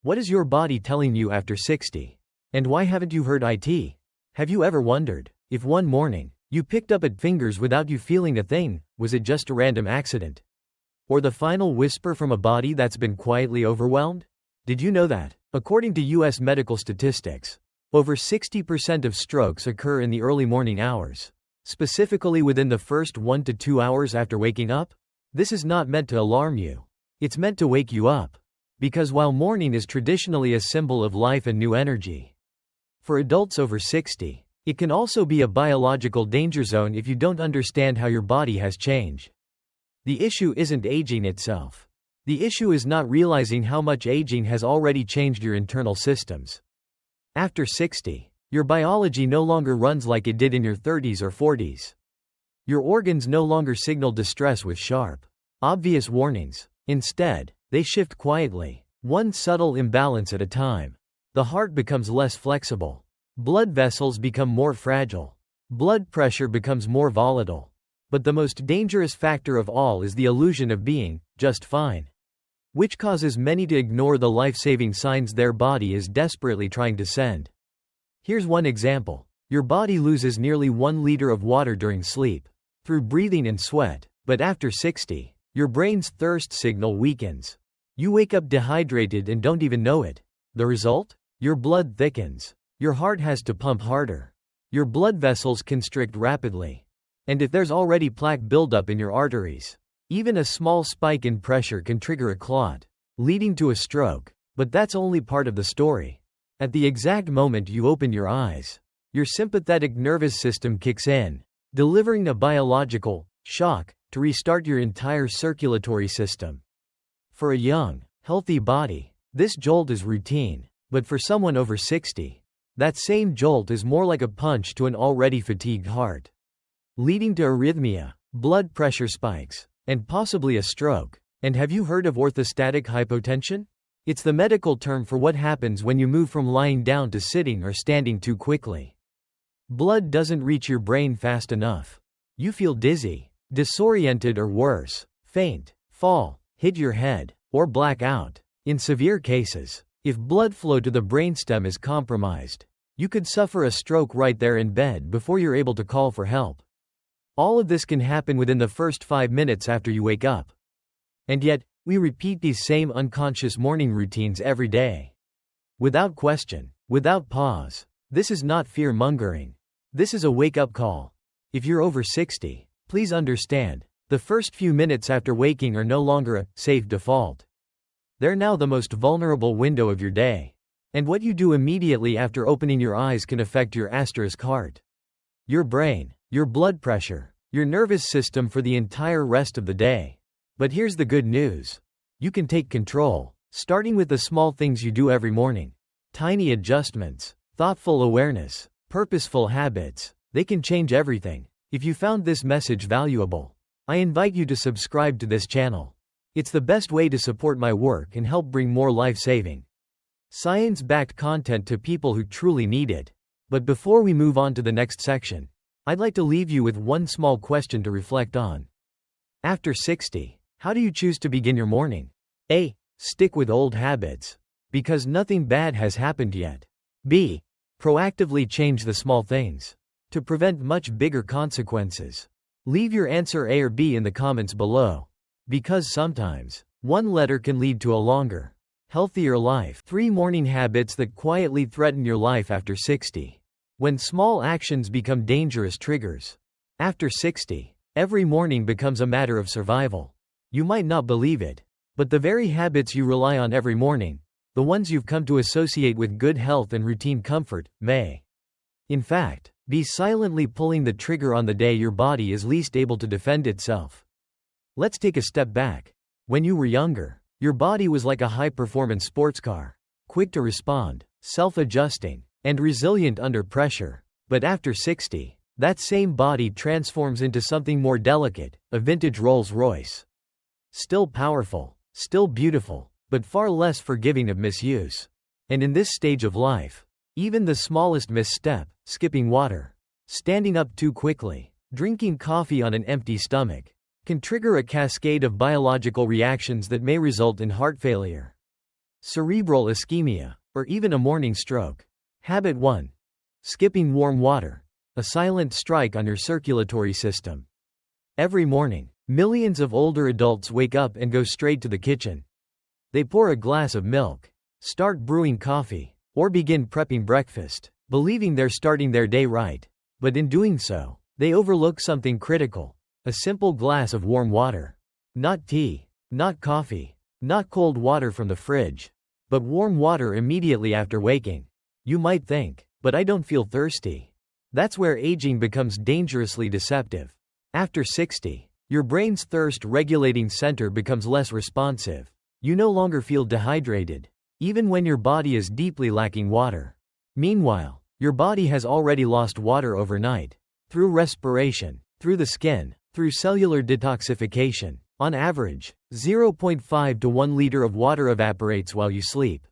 What is your body telling you after 60? And why haven't you heard it? Have you ever wondered if one morning you picked up at fingers without you feeling a thing? Was it just a random accident? Or the final whisper from a body that's been quietly overwhelmed? Did you know that, according to US medical statistics, over 60% of strokes occur in the early morning hours, specifically within the first 1 to 2 hours after waking up? This is not meant to alarm you. It's meant to wake you up. Because while morning is traditionally a symbol of life and new energy, for adults over 60, it can also be a biological danger zone if you don't understand how your body has changed. The issue isn't aging itself. The issue is not realizing how much aging has already changed your internal systems. After 60, your biology no longer runs like it did in your 30s or 40s. Your organs no longer signal distress with sharp, obvious warnings. Instead, they shift quietly, one subtle imbalance at a time. The heart becomes less flexible. Blood vessels become more fragile. Blood pressure becomes more volatile. But the most dangerous factor of all is the illusion of being just fine, which causes many to ignore the life-saving signs their body is desperately trying to send. Here's one example. Your body loses nearly 1 liter of water during sleep, through breathing and sweat, but after 60, your brain's thirst signal weakens. You wake up dehydrated and don't even know it. The result? Your blood thickens. Your heart has to pump harder. Your blood vessels constrict rapidly. And if there's already plaque buildup in your arteries, even a small spike in pressure can trigger a clot, leading to a stroke. But that's only part of the story. At the exact moment you open your eyes, your sympathetic nervous system kicks in, delivering a biological shock to restart your entire circulatory system. For a young, healthy body, this jolt is routine. But for someone over 60, that same jolt is more like a punch to an already fatigued heart, leading to arrhythmia, blood pressure spikes, and possibly a stroke. And have you heard of orthostatic hypotension? It's the medical term for what happens when you move from lying down to sitting or standing too quickly. Blood doesn't reach your brain fast enough. You feel dizzy, disoriented, or worse, faint, fall, hit your head, or black out. In severe cases, if blood flow to the brainstem is compromised, you could suffer a stroke right there in bed before you're able to call for help. All of this can happen within the first 5 minutes after you wake up. And yet, we repeat these same unconscious morning routines every day. Without question, without pause. This is not fear-mongering. This is a wake-up call. If you're over 60, please understand, the first few minutes after waking are no longer a safe default. They're now the most vulnerable window of your day. And what you do immediately after opening your eyes can affect your asterisk heart, your brain, your blood pressure, your nervous system for the entire rest of the day. But here's the good news. You can take control, starting with the small things you do every morning. Tiny adjustments, thoughtful awareness, purposeful habits. They can change everything. If you found this message valuable, I invite you to subscribe to this channel. It's the best way to support my work and help bring more life-saving, science-backed content to people who truly need it. But before we move on to the next section, I'd like to leave you with one small question to reflect on. After 60, how do you choose to begin your morning? A. Stick with old habits, because nothing bad has happened yet. B. Proactively change the small things, to prevent much bigger consequences. Leave your answer A or B in the comments below. Because sometimes, one letter can lead to a longer, healthier life. 3 morning habits that quietly threaten your life after 60. When small actions become dangerous triggers. After 60, every morning becomes a matter of survival. You might not believe it, but the very habits you rely on every morning, the ones you've come to associate with good health and routine comfort, may, in fact, be silently pulling the trigger on the day your body is least able to defend itself. Let's take a step back. When you were younger, your body was like a high-performance sports car, quick to respond, self-adjusting, and resilient under pressure. But after 60, that same body transforms into something more delicate, a vintage Rolls-Royce. Still powerful, still beautiful, but far less forgiving of misuse. And in this stage of life, even the smallest misstep, skipping water, standing up too quickly, drinking coffee on an empty stomach, can trigger a cascade of biological reactions that may result in heart failure. cerebral ischemia, or even a morning stroke. Habit 1. Skipping warm water. A silent strike on your circulatory system. Every morning, millions of older adults wake up and go straight to the kitchen. They pour a glass of milk, start brewing coffee, or begin prepping breakfast, believing they're starting their day right. But in doing so, they overlook something critical: a simple glass of warm water. Not tea, not coffee, not cold water from the fridge, but warm water immediately after waking. You might think, but I don't feel thirsty. That's where aging becomes dangerously deceptive. After 60, your brain's thirst-regulating center becomes less responsive. You no longer feel dehydrated, even when your body is deeply lacking water. Meanwhile, your body has already lost water overnight. Through respiration, through the skin, through cellular detoxification. On average, 0.5 to 1 liter of water evaporates while you sleep.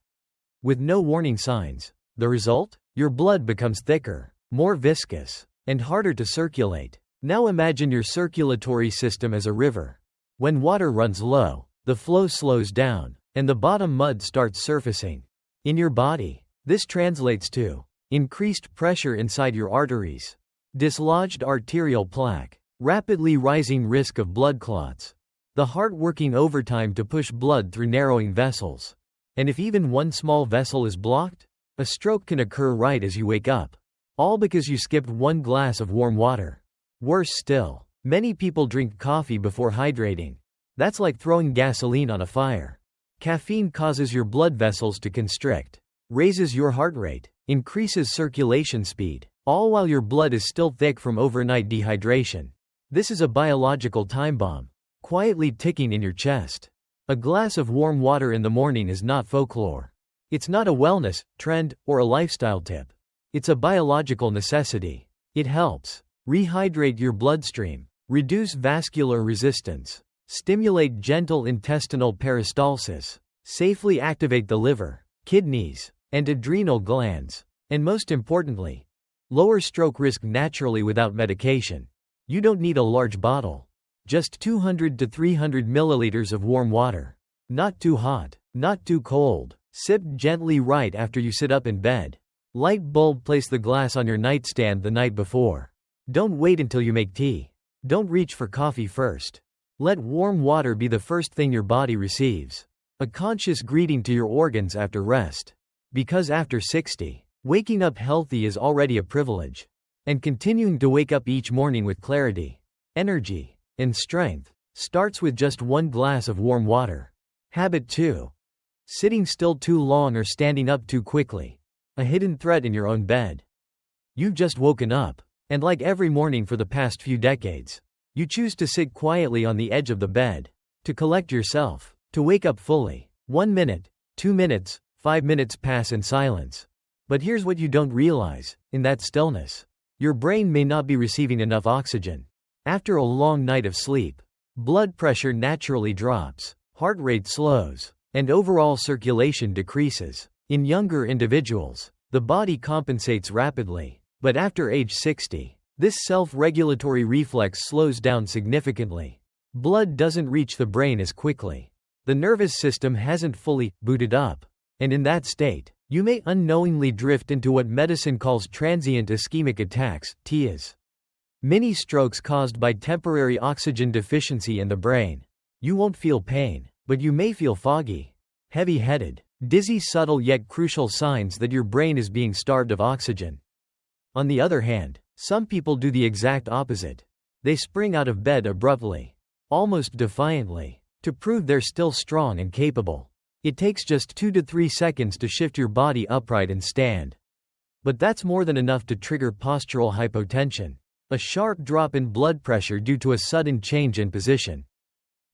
With no warning signs. The result? Your blood becomes thicker, more viscous, and harder to circulate. Now imagine your circulatory system as a river. When water runs low, the flow slows down, and the bottom mud starts surfacing. In your body, this translates to increased pressure inside your arteries, dislodged arterial plaque, rapidly rising risk of blood clots, the heart working overtime to push blood through narrowing vessels. And if even one small vessel is blocked, a stroke can occur right as you wake up. All because you skipped one glass of warm water. Worse still, many people drink coffee before hydrating. That's like throwing gasoline on a fire. Caffeine causes your blood vessels to constrict, raises your heart rate, increases circulation speed, all while your blood is still thick from overnight dehydration. This is a biological time bomb, quietly ticking in your chest. A glass of warm water in the morning is not folklore. It's not a wellness trend or a lifestyle tip. It's a biological necessity. It helps rehydrate your bloodstream, reduce vascular resistance, stimulate gentle intestinal peristalsis, safely activate the liver, kidneys, and adrenal glands, and most importantly, lower stroke risk naturally without medication. You don't need a large bottle. Just 200 to 300 milliliters of warm water. Not too hot, not too cold. Sip gently right after you sit up in bed. Light bulb: place the glass on your nightstand the night before. Don't wait until you make tea. Don't reach for coffee first. Let warm water be the first thing your body receives. A conscious greeting to your organs after rest. Because after 60, waking up healthy is already a privilege. And continuing to wake up each morning with clarity, energy, and strength starts with just one glass of warm water. Habit 2. Sitting still too long or standing up too quickly. A hidden threat in your own bed. You've just woken up, and like every morning for the past few decades, you choose to sit quietly on the edge of the bed, to collect yourself, to wake up fully. 1 minute, 2 minutes, 5 minutes pass in silence. But here's what you don't realize: in that stillness, your brain may not be receiving enough oxygen. After a long night of sleep, blood pressure naturally drops, heart rate slows, and overall circulation decreases. In younger individuals, the body compensates rapidly, but after age 60, this self-regulatory reflex slows down significantly. Blood doesn't reach the brain as quickly. The nervous system hasn't fully booted up, and in that state, you may unknowingly drift into what medicine calls transient ischemic attacks, TIAs. Mini strokes caused by temporary oxygen deficiency in the brain. You won't feel pain, but you may feel foggy, heavy-headed, dizzy, subtle yet crucial signs that your brain is being starved of oxygen. On the other hand, some people do the exact opposite. They spring out of bed abruptly, almost defiantly, to prove they're still strong and capable. It takes just 2 to 3 seconds to shift your body upright and stand. But that's more than enough to trigger postural hypotension, a sharp drop in blood pressure due to a sudden change in position.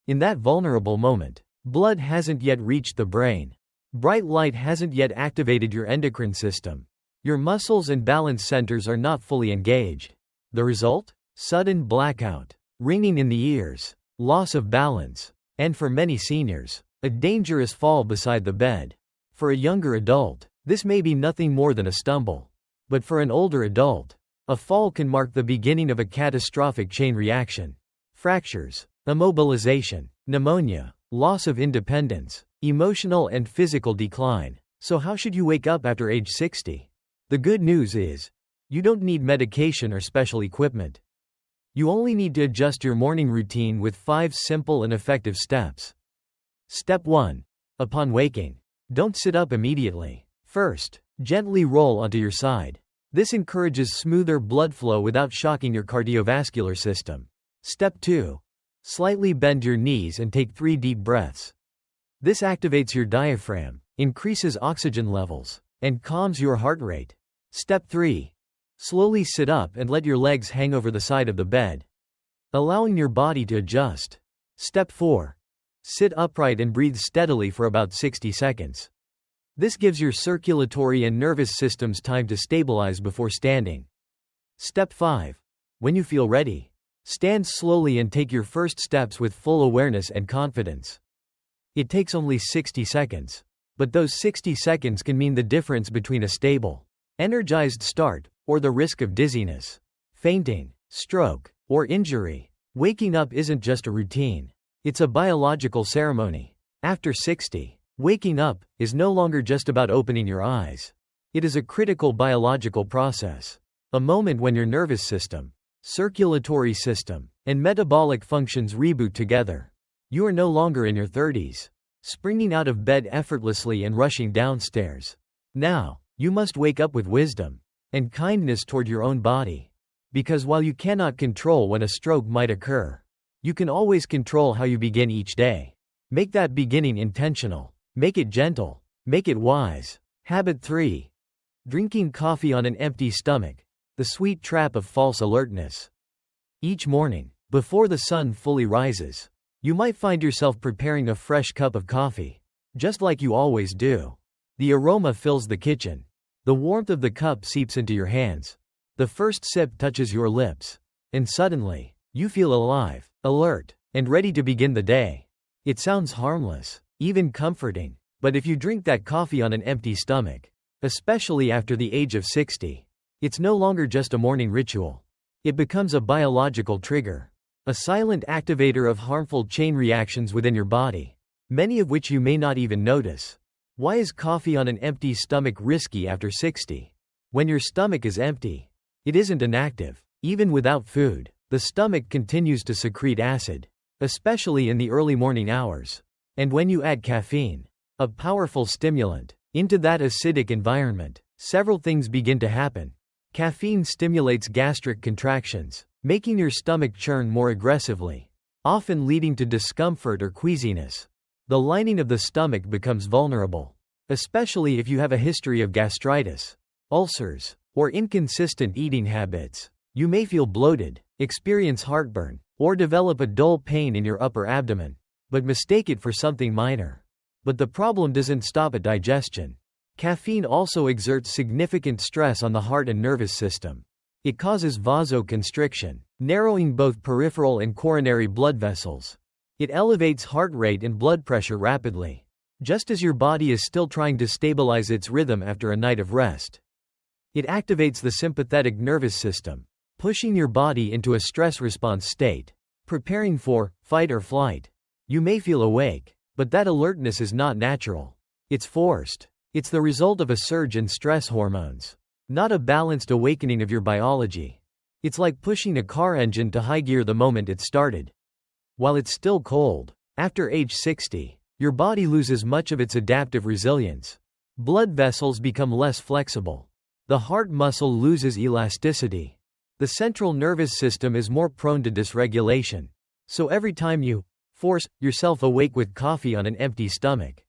In that vulnerable moment, blood hasn't yet reached the brain. Bright light hasn't yet activated your endocrine system. Your muscles and balance centers are not fully engaged. The result? Sudden blackout, ringing in the ears, loss of balance, and for many seniors, a dangerous fall beside the bed. For a younger adult, this may be nothing more than a stumble. But for an older adult, a fall can mark the beginning of a catastrophic chain reaction. Fractures, immobilization, pneumonia, loss of independence, Emotional and physical decline. So how should you wake up after age 60? The good news is, you don't need medication or special equipment. You only need to adjust your morning routine with 5 simple and effective steps. Step 1. Upon waking, don't sit up immediately. First, gently roll onto your side. This encourages smoother blood flow without shocking your cardiovascular system. Step 2. Slightly bend your knees and take 3 deep breaths. This activates your diaphragm, increases oxygen levels, and calms your heart rate. Step 3. Slowly sit up and let your legs hang over the side of the bed, allowing your body to adjust. Step 4. Sit upright and breathe steadily for about 60 seconds. This gives your circulatory and nervous systems time to stabilize before standing. Step 5. When you feel ready, stand slowly and take your first steps with full awareness and confidence. It takes only 60 seconds, but those 60 seconds can mean the difference between a stable, energized start, or the risk of dizziness, fainting, stroke, or injury. Waking up isn't just a routine, it's a biological ceremony. After 60, waking up is no longer just about opening your eyes. It is a critical biological process, a moment when your nervous system, circulatory system, and metabolic functions reboot together. You are no longer in your 30s, springing out of bed effortlessly and rushing downstairs. Now, you must wake up with wisdom and kindness toward your own body. Because while you cannot control when a stroke might occur, you can always control how you begin each day. Make that beginning intentional. Make it gentle. Make it wise. Habit 3. Drinking coffee on an empty stomach. The sweet trap of false alertness. Each morning, before the sun fully rises, you might find yourself preparing a fresh cup of coffee, just like you always do. The aroma fills the kitchen. The warmth of the cup seeps into your hands. The first sip touches your lips, and suddenly, you feel alive, alert, and ready to begin the day. It sounds harmless, even comforting, but if you drink that coffee on an empty stomach, especially after the age of 60, it's no longer just a morning ritual. It becomes a biological trigger, a silent activator of harmful chain reactions within your body, many of which you may not even notice. Why is coffee on an empty stomach risky after 60? When your stomach is empty, it isn't inactive. Even without food, the stomach continues to secrete acid, especially in the early morning hours. And when you add caffeine, a powerful stimulant, into that acidic environment, several things begin to happen. Caffeine stimulates gastric contractions, making your stomach churn more aggressively, often leading to discomfort or queasiness. The lining of the stomach becomes vulnerable, especially if you have a history of gastritis, ulcers, or inconsistent eating habits. You may feel bloated, experience heartburn, or develop a dull pain in your upper abdomen, but mistake it for something minor. But the problem doesn't stop at digestion. Caffeine also exerts significant stress on the heart and nervous system. It causes vasoconstriction, narrowing both peripheral and coronary blood vessels. It elevates heart rate and blood pressure rapidly, just as your body is still trying to stabilize its rhythm after a night of rest. It activates the sympathetic nervous system, pushing your body into a stress response state, preparing for fight or flight. You may feel awake, but that alertness is not natural. It's forced. It's the result of a surge in stress hormones, not a balanced awakening of your biology. It's like pushing a car engine to high gear the moment it started. While it's still cold, after age 60, your body loses much of its adaptive resilience. Blood vessels become less flexible. The heart muscle loses elasticity. The central nervous system is more prone to dysregulation. So every time you force yourself awake with coffee on an empty stomach,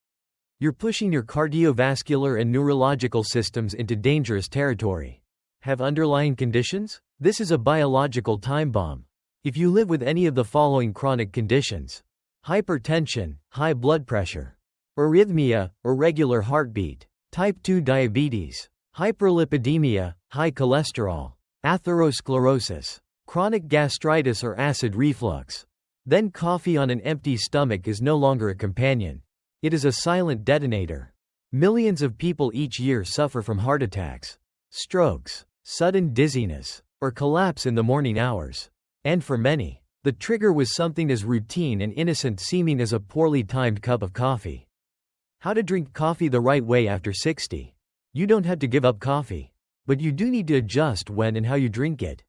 you're pushing your cardiovascular and neurological systems into dangerous territory. Have underlying conditions? This is a biological time bomb. If you live with any of the following chronic conditions: hypertension, high blood pressure, arrhythmia, irregular heartbeat, type 2 diabetes, hyperlipidemia, high cholesterol, atherosclerosis, chronic gastritis or acid reflux, then coffee on an empty stomach is no longer a companion. It is a silent detonator. Millions of people each year suffer from heart attacks, strokes, sudden dizziness, or collapse in the morning hours. And for many, the trigger was something as routine and innocent seeming as a poorly timed cup of coffee. How to drink coffee the right way after 60. You don't have to give up coffee, but you do need to adjust when and how you drink it.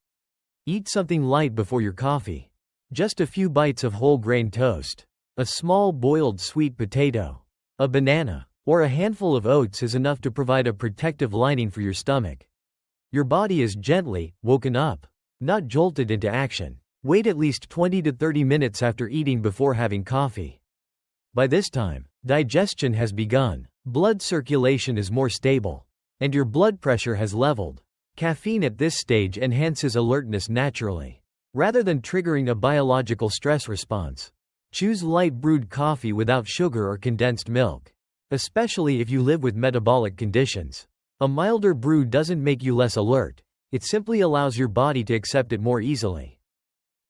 Eat something light before your coffee. Just a few bites of whole grain toast, a small boiled sweet potato, a banana, or a handful of oats is enough to provide a protective lining for your stomach. Your body is gently woken up, not jolted into action. Wait at least 20 to 30 minutes after eating before having coffee. By this time, digestion has begun, blood circulation is more stable, and your blood pressure has leveled. Caffeine at this stage enhances alertness naturally, rather than triggering a biological stress response. Choose light brewed coffee without sugar or condensed milk, especially if you live with metabolic conditions. A milder brew doesn't make you less alert, it simply allows your body to accept it more easily.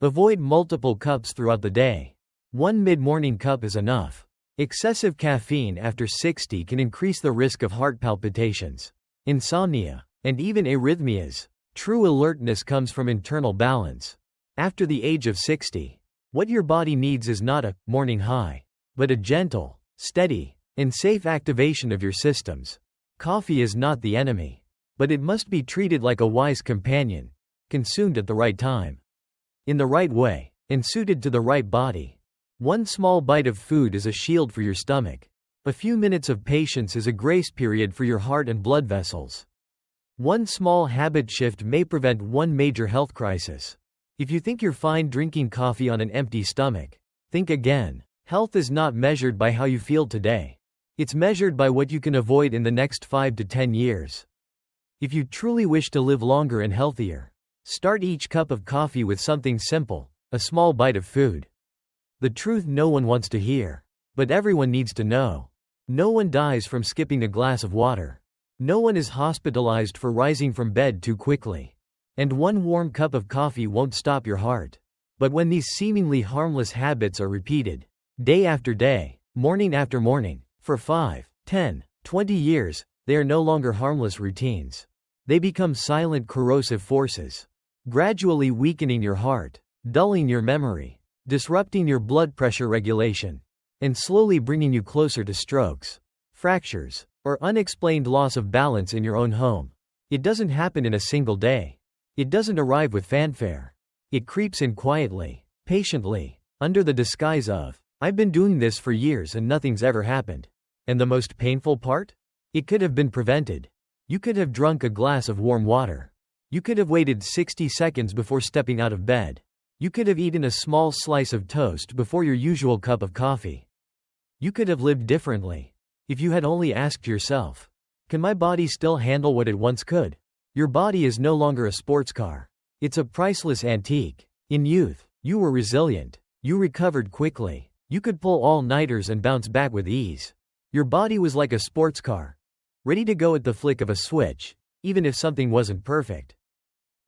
Avoid multiple cups throughout the day. One mid-morning cup is enough. Excessive caffeine after 60 can increase the risk of heart palpitations, insomnia, and even arrhythmias. True alertness comes from internal balance. After the age of 60, what your body needs is not a morning high, but a gentle, steady, and safe activation of your systems. Coffee is not the enemy, but it must be treated like a wise companion, consumed at the right time, in the right way, and suited to the right body. One small bite of food is a shield for your stomach. A few minutes of patience is a grace period for your heart and blood vessels. One small habit shift may prevent one major health crisis. If you think you're fine drinking coffee on an empty stomach, think again. Health is not measured by how you feel today. It's measured by what you can avoid in the next 5 to 10 years. If you truly wish to live longer and healthier, start each cup of coffee with something simple, a small bite of food. The truth no one wants to hear, but everyone needs to know. No one dies from skipping a glass of water. No one is hospitalized for rising from bed too quickly. And one warm cup of coffee won't stop your heart. But when these seemingly harmless habits are repeated, day after day, morning after morning, for 5, 10, 20 years, they are no longer harmless routines. They become silent corrosive forces, gradually weakening your heart, dulling your memory, disrupting your blood pressure regulation, and slowly bringing you closer to strokes, fractures, or unexplained loss of balance in your own home. It doesn't happen in a single day. It doesn't arrive with fanfare. It creeps in quietly, patiently, under the disguise of, "I've been doing this for years and nothing's ever happened." And the most painful part? It could have been prevented. You could have drunk a glass of warm water. You could have waited 60 seconds before stepping out of bed. You could have eaten a small slice of toast before your usual cup of coffee. You could have lived differently. If you had only asked yourself, "Can my body still handle what it once could?" Your body is no longer a sports car. It's a priceless antique. In youth, you were resilient. You recovered quickly. You could pull all-nighters and bounce back with ease. Your body was like a sports car, ready to go at the flick of a switch, even if something wasn't perfect.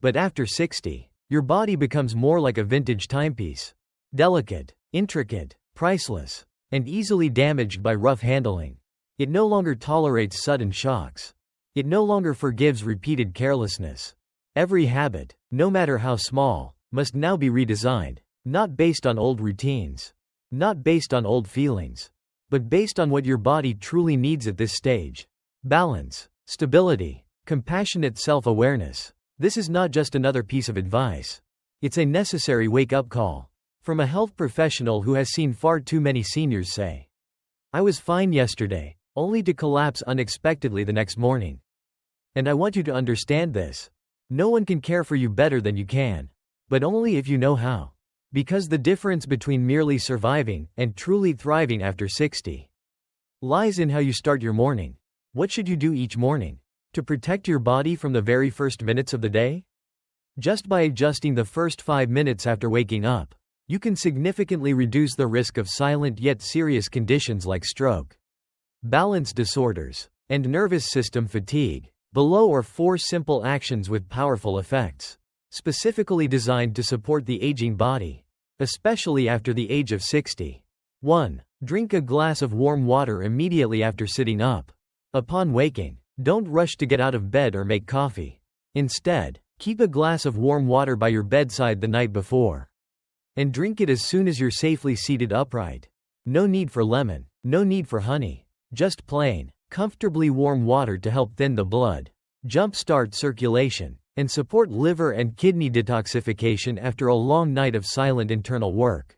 But after 60, your body becomes more like a vintage timepiece. Delicate, intricate, priceless, and easily damaged by rough handling. It no longer tolerates sudden shocks. It no longer forgives repeated carelessness. Every habit, no matter how small, must now be redesigned, not based on old routines, not based on old feelings, but based on what your body truly needs at this stage. Balance, stability, compassionate self-awareness. This is not just another piece of advice. It's a necessary wake-up call. From a health professional who has seen far too many seniors say, "I was fine yesterday," only to collapse unexpectedly the next morning. And I want you to understand this. No one can care for you better than you can. But only if you know how. Because the difference between merely surviving and truly thriving after 60 lies in how you start your morning. What should you do each morning to protect your body from the very first minutes of the day? Just by adjusting the first 5 minutes after waking up, you can significantly reduce the risk of silent yet serious conditions like stroke, balance disorders, and nervous system fatigue. Below are 4 simple actions with powerful effects, specifically designed to support the aging body, especially after the age of 60. 1. Drink a glass of warm water immediately after sitting up. Upon waking, don't rush to get out of bed or make coffee. Instead, keep a glass of warm water by your bedside the night before, and drink it as soon as you're safely seated upright. No need for lemon, no need for honey, Just plain, comfortably warm water to help thin the blood, jumpstart circulation, and support liver and kidney detoxification after a long night of silent internal work.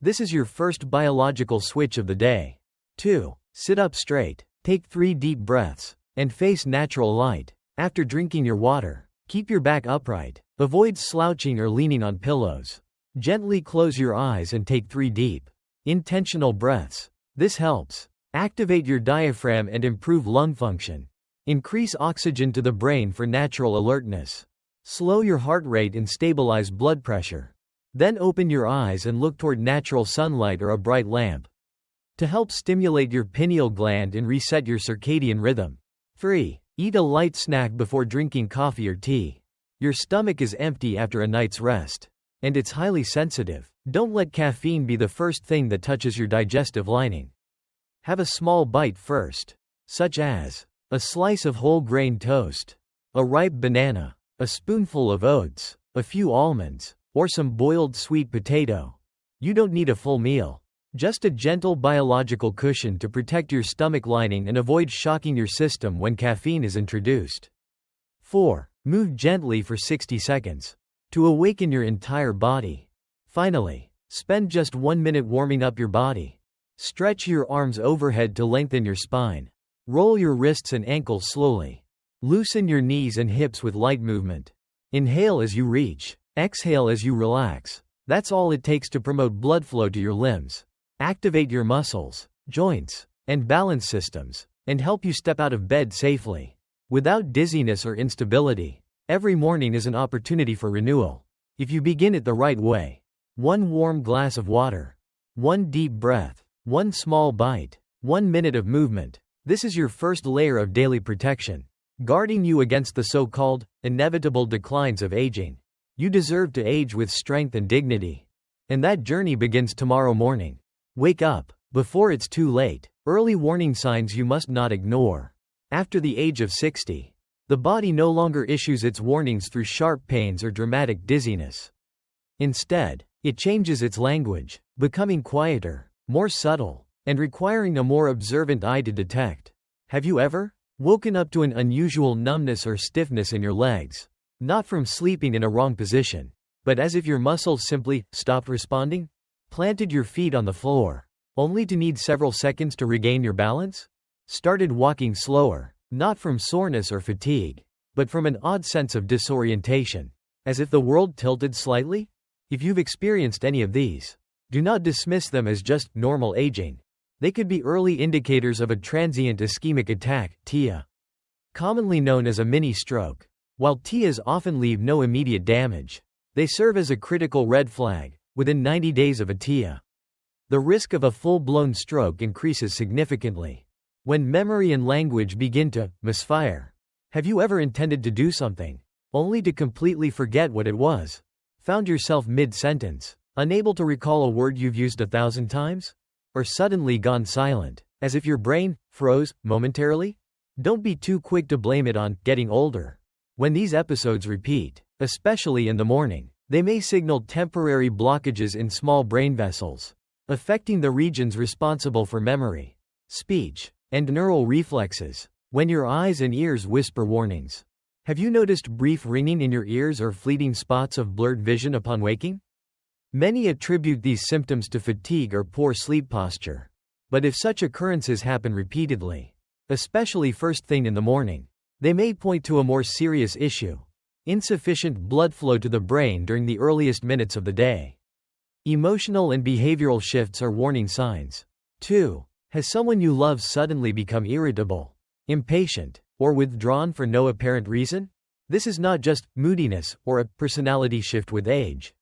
This is your first biological switch of the day. 2. Sit up straight, take 3 deep breaths, and face natural light. After drinking your water, keep your back upright. Avoid slouching or leaning on pillows. Gently close your eyes and take 3 deep, intentional breaths. This helps activate your diaphragm and improve lung function. Increase oxygen to the brain for natural alertness. Slow your heart rate and stabilize blood pressure. Then open your eyes and look toward natural sunlight or a bright lamp to help stimulate your pineal gland and reset your circadian rhythm. 3. Eat a light snack before drinking coffee or tea. Your stomach is empty after a night's rest, and it's highly sensitive. Don't let caffeine be the first thing that touches your digestive lining. Have a small bite first, such as a slice of whole grain toast, a ripe banana, a spoonful of oats, a few almonds, or some boiled sweet potato. You don't need a full meal, just a gentle biological cushion to protect your stomach lining and avoid shocking your system when caffeine is introduced. 4. Move gently for 60 seconds to awaken your entire body. Finally, spend just 1 minute warming up your body. Stretch your arms overhead to lengthen your spine. Roll your wrists and ankles slowly. Loosen your knees and hips with light movement. Inhale as you reach. Exhale as you relax. That's all it takes to promote blood flow to your limbs, activate your muscles, joints, and balance systems, and help you step out of bed safely without dizziness or instability. Every morning is an opportunity for renewal, if you begin it the right way. 1 warm glass of water, 1 deep breath, 1 small bite, 1 minute of movement. This is your first layer of daily protection, guarding you against the so-called inevitable declines of aging. You deserve to age with strength and dignity. And that journey begins tomorrow morning. Wake up before it's too late. Early warning signs you must not ignore. After the age of 60, the body no longer issues its warnings through sharp pains or dramatic dizziness. Instead, it changes its language, becoming quieter, more subtle, and requiring a more observant eye to detect. Have you ever woken up to an unusual numbness or stiffness in your legs? Not from sleeping in a wrong position, but as if your muscles simply stopped responding? Planted your feet on the floor, only to need several seconds to regain your balance? Started walking slower, not from soreness or fatigue, but from an odd sense of disorientation, as if the world tilted slightly? If you've experienced any of these, do not dismiss them as just normal aging. They could be early indicators of a transient ischemic attack, TIA, commonly known as a mini-stroke. While TIAs often leave no immediate damage, they serve as a critical red flag. Within 90 days of a TIA, the risk of a full-blown stroke increases significantly. When memory and language begin to misfire. Have you ever intended to do something, only to completely forget what it was? Found yourself mid-sentence, unable to recall a word you've used 1,000 times? Or suddenly gone silent, as if your brain froze momentarily? Don't be too quick to blame it on getting older. When these episodes repeat, especially in the morning, they may signal temporary blockages in small brain vessels, affecting the regions responsible for memory, speech, and neural reflexes. When your eyes and ears whisper warnings. Have you noticed brief ringing in your ears or fleeting spots of blurred vision upon waking? Many attribute these symptoms to fatigue or poor sleep posture. But if such occurrences happen repeatedly, especially first thing in the morning, they may point to a more serious issue: insufficient blood flow to the brain during the earliest minutes of the day. Emotional and behavioral shifts are warning signs. 2. Has someone you love suddenly become irritable, impatient, or withdrawn for no apparent reason? This is not just moodiness or a personality shift with age.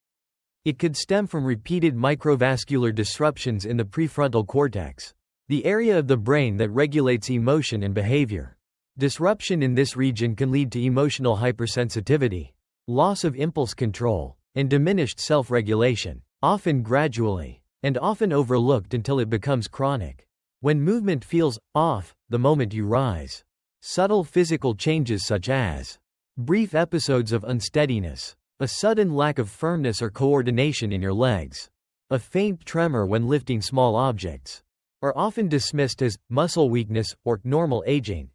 It could stem from repeated microvascular disruptions in the prefrontal cortex, the area of the brain that regulates emotion and behavior. Disruption in this region can lead to emotional hypersensitivity, loss of impulse control, and diminished self-regulation, often gradually, and often overlooked until it becomes chronic. When movement feels off the moment you rise, subtle physical changes such as brief episodes of unsteadiness, a sudden lack of firmness or coordination in your legs, a faint tremor when lifting small objects, are often dismissed as muscle weakness or normal aging.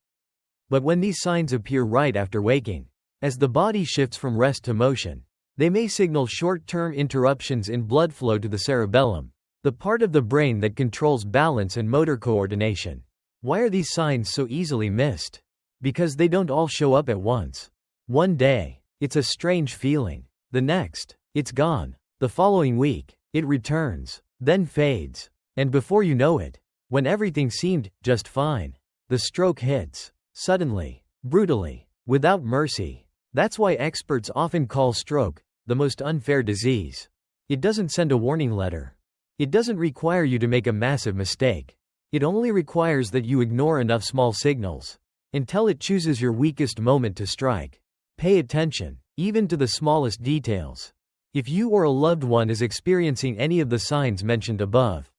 But when these signs appear right after waking, as the body shifts from rest to motion, they may signal short-term interruptions in blood flow to the cerebellum, the part of the brain that controls balance and motor coordination. Why are these signs so easily missed? Because they don't all show up at once. One day, it's a strange feeling. The next, it's gone. The following week, it returns, then fades. And before you know it, when everything seemed just fine, the stroke hits. Suddenly, brutally, without mercy. That's why experts often call stroke the most unfair disease. It doesn't send a warning letter. It doesn't require you to make a massive mistake. It only requires that you ignore enough small signals until it chooses your weakest moment to strike. Pay attention, even to the smallest details. If you or a loved one is experiencing any of the signs mentioned above,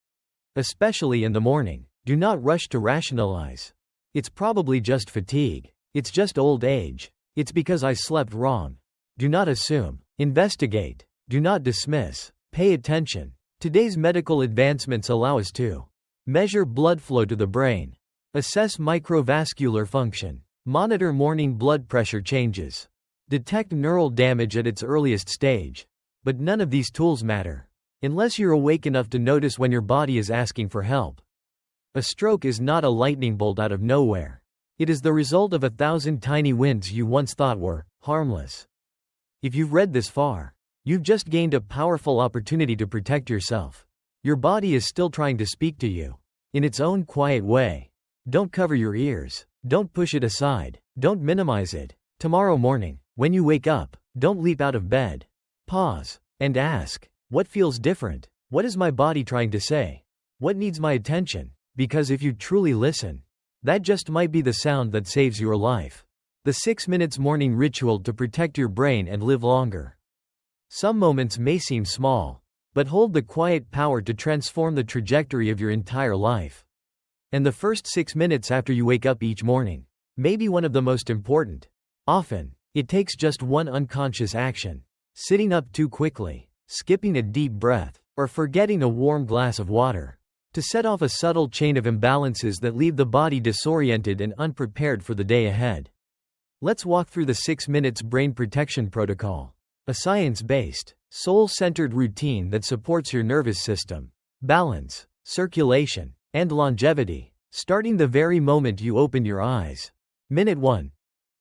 especially in the morning, do not rush to rationalize. It's probably just fatigue. It's just old age. It's because I slept wrong. Do not assume. Investigate. Do not dismiss. Pay attention. Today's medical advancements allow us to measure blood flow to the brain, assess microvascular function, monitor morning blood pressure changes, detect neural damage at its earliest stage. But none of these tools matter unless you're awake enough to notice when your body is asking for help. A stroke is not a lightning bolt out of nowhere. It is the result of 1,000 tiny wins you once thought were harmless. If you've read this far, you've just gained a powerful opportunity to protect yourself. Your body is still trying to speak to you in its own quiet way. Don't cover your ears. Don't push it aside. Don't minimize it. Tomorrow morning, when you wake up, don't leap out of bed. Pause and ask, what feels different? What is my body trying to say? What needs my attention? Because if you truly listen, that just might be the sound that saves your life. The 6 minutes morning ritual to protect your brain and live longer. Some moments may seem small, but hold the quiet power to transform the trajectory of your entire life. And the first 6 minutes after you wake up each morning may be one of the most important. Often, it takes just one unconscious action: sitting up too quickly, skipping a deep breath, or forgetting a warm glass of water, to set off a subtle chain of imbalances that leave the body disoriented and unprepared for the day ahead. Let's walk through the 6 minutes brain protection protocol. A science-based, soul-centered routine that supports your nervous system, balance, circulation, and longevity, starting the very moment you open your eyes. Minute 1.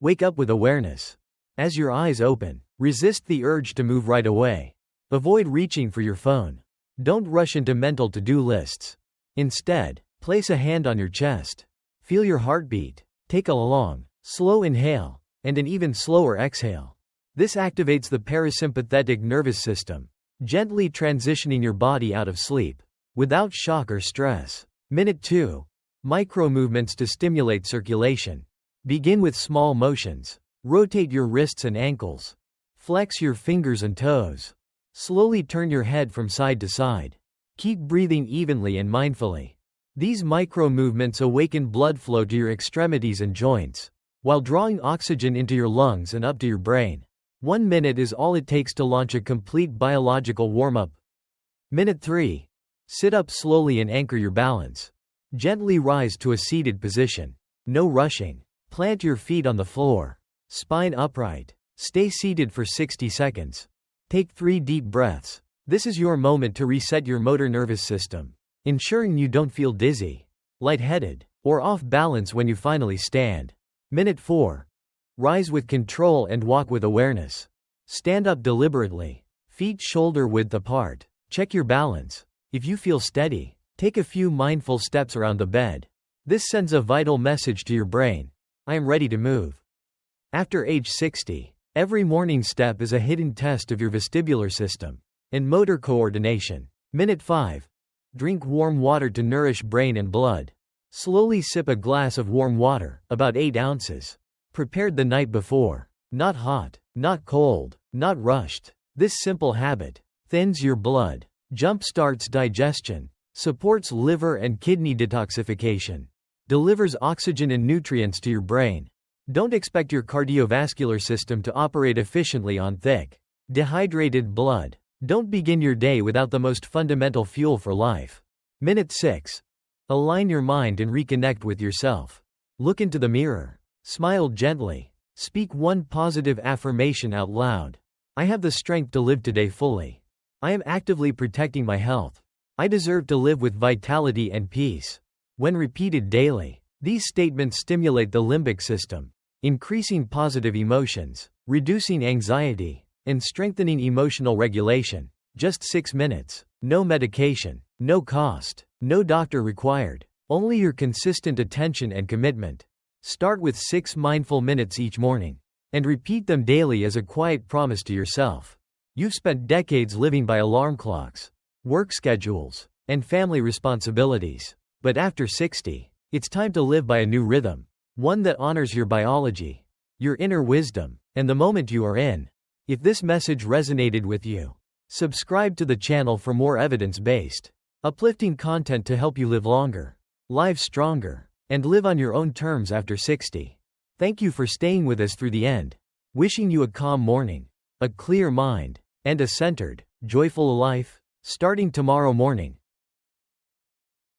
Wake up with awareness. As your eyes open, resist the urge to move right away. Avoid reaching for your phone. Don't rush into mental to-do lists. Instead, place a hand on your chest. Feel your heartbeat. Take a long, slow inhale, and an even slower exhale. This activates the parasympathetic nervous system, gently transitioning your body out of sleep, without shock or stress. Minute 2. Micro movements to stimulate circulation. Begin with small motions. Rotate your wrists and ankles. Flex your fingers and toes. Slowly turn your head from side to side. Keep breathing evenly and mindfully. These micro movements awaken blood flow to your extremities and joints, while drawing oxygen into your lungs and up to your brain. 1 minute is all it takes to launch a complete biological warm-up. Minute 3. Sit up slowly and anchor your balance. Gently rise to a seated position. No rushing. Plant your feet on the floor. Spine upright. Stay seated for 60 seconds. Take 3 deep breaths. This is your moment to reset your motor nervous system, ensuring you don't feel dizzy, lightheaded, or off balance when you finally stand. Minute 4. Rise with control and walk with awareness. Stand up deliberately, feet shoulder width apart. Check your balance. If you feel steady, take a few mindful steps around the bed. This sends a vital message to your brain: I am ready to move. After age 60, every morning step is a hidden test of your vestibular system and motor coordination. Minute 5. Drink warm water to nourish brain and blood. Slowly sip a glass of warm water, about 8 ounces. Prepared the night before. Not hot, not cold, not rushed. This simple habit thins your blood, jump-starts digestion, supports liver and kidney detoxification, delivers oxygen and nutrients to your brain. Don't expect your cardiovascular system to operate efficiently on thick, dehydrated blood. Don't begin your day without the most fundamental fuel for life. Minute 6. Align your mind and reconnect with yourself. Look into the mirror. Smile gently. Speak one positive affirmation out loud. I have the strength to live today fully. I am actively protecting my health. I deserve to live with vitality and peace. When repeated daily, these statements stimulate the limbic system, increasing positive emotions, reducing anxiety, and strengthening emotional regulation. Just 6 minutes. No medication. No cost. No doctor required. Only your consistent attention and commitment. Start with 6 mindful minutes each morning, and repeat them daily as a quiet promise to yourself. You've spent decades living by alarm clocks, work schedules, and family responsibilities. But after 60, it's time to live by a new rhythm, one that honors your biology, your inner wisdom, and the moment you are in. If this message resonated with you, subscribe to the channel for more evidence-based, uplifting content to help you live longer, live stronger, and live on your own terms after 60. Thank you for staying with us through the end. Wishing you a calm morning, a clear mind, and a centered, joyful life, starting tomorrow morning.